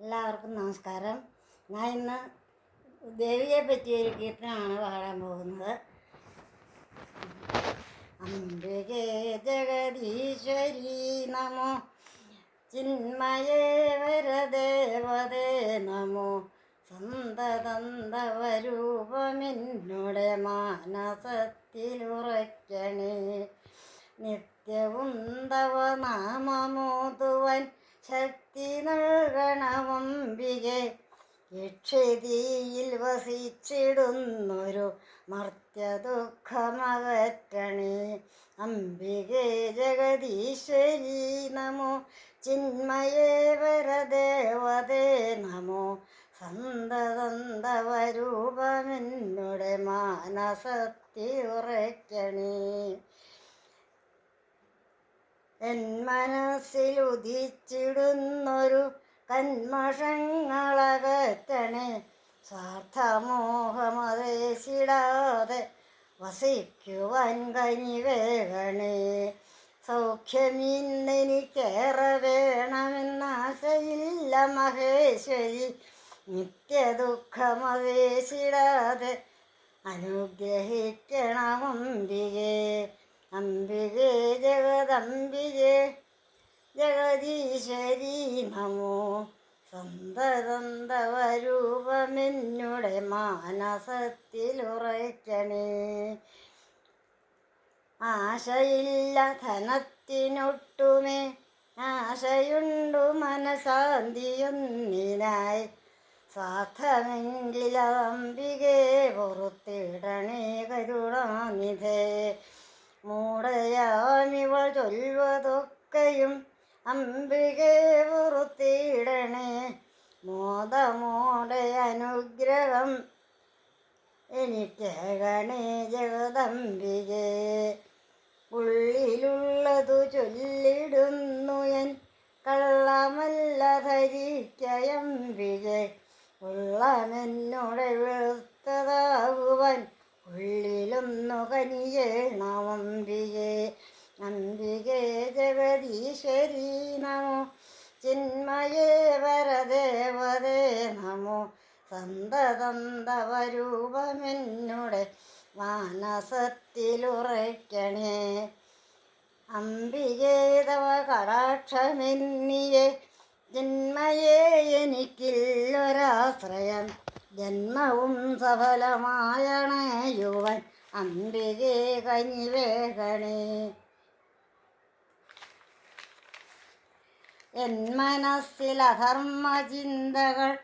എല്ലാവർക്കും നമസ്കാരം. ഞാൻ ഇന്ന് ദേവിയെ പറ്റിയൊരു കീർത്തനമാണ് പാടാൻ പോകുന്നത്. അംബികേ ജഗദീശ്വരി നമോ, ചിന്മയേ വരദേവതേ നമോ, സന്തതന്തവരൂപമെന്നുടെ മാനസത്തിലുറയ്ക്കണേ. നിത്യവും തവ നാമമോതുവൻ ശക്തി നൽകണമംബികെ. യക്ഷിതിയിൽ വസിച്ചിടുന്നൊരു മർത്യദുഃഖമകറ്റണേ. അംബികേ ജഗദീശ്വരി നമോ, ചിന്മയേ വരദേവതേ നമോ, സന്തതന്തവരൂപമെന്നുടെ മാനസത്തിലുറയ്ക്കണേ. എൻ മനസ്സിലുദിച്ചിടുന്നൊരു കന്മഷങ്ങളകറ്റണേ. സ്വാർത്ഥമോഹമതേശിടാതെ വസിക്കുവാൻ കനിവേകണേ. സൗഖ്യമിന്നെനിക്കേറെ വേണമെന്നാശയില്ല മഹേശ്വരി, നിത്യദുഃഖമതേശിടാതെ അനുഗ്രഹിക്കണമംബികേ. അംബികേ ജഗദംബികേ ജഗദീശ്വരി നമോ, സന്തതന്തവരൂപമെന്നുടെ മാനസത്തിലുറയ്ക്കണേ. ആശയില്ല ധനത്തിനൊട്ടുമേ, ആശയുണ്ടു മനഃശാന്തിയൊന്നിനായി. സ്വാർത്ഥമെങ്കിലംബികേ പുറത്തിടണേ കരുണാനിധേ. മൂടയാമിവൾ ചൊല്വതൊക്കെയും അംബികേ പുറത്തിടണേ. മോദമോടെ അനുഗ്രഹം എനിക്കേകണേ ജഗദംബികേ. ഉള്ളിലുള്ളതു ചൊല്ലിടുന്നു എൻ കള്ളമല്ല ധരിക്കയംബികേ. ഉള്ളമെന്നോടെ വെളുത്തതാകുവാൻ ഉള്ളിലൊന്നു കനിയേണമംബികേ. അംബികേ ജഗദീശ്വരി നമോ, ചിന്മയേ വരദേവതേ നമോ, സന്തതന്തവരൂപമെന്നുടെ മാനസത്തിലുറയ്ക്കണേ. അംബികേ തവ കടാക്ഷമെന്നിയെ ചിന്മയേ എനിക്കില്ലൊരാശ്രയം. ജന്മവും സഫലമായണയുവൻ അംബികേ കനിവേകണേ. എൻ മനസ്സിലധർമ്മചിന്തകൾ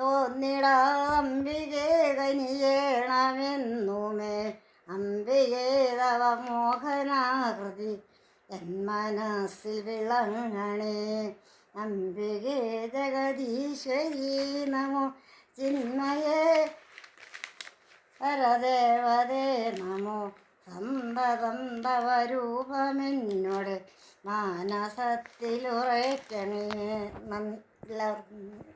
തോന്നിടാംബികേ കനിയേണമെന്നുമേ. അംബികേ തവ മോഹനാകൃതി എൻ മനസ്സിൽ വിളങ്ങണേ. അംബികേ ജഗദീശ്വരി നമോ, ചിന്മയേ വരദേവതേ നമോ, സന്തതന്തവരൂപമെന്നോട് മാനസത്തിലുറയ്ക്കണേ. നന്ദി എല്ലാവർക്കും.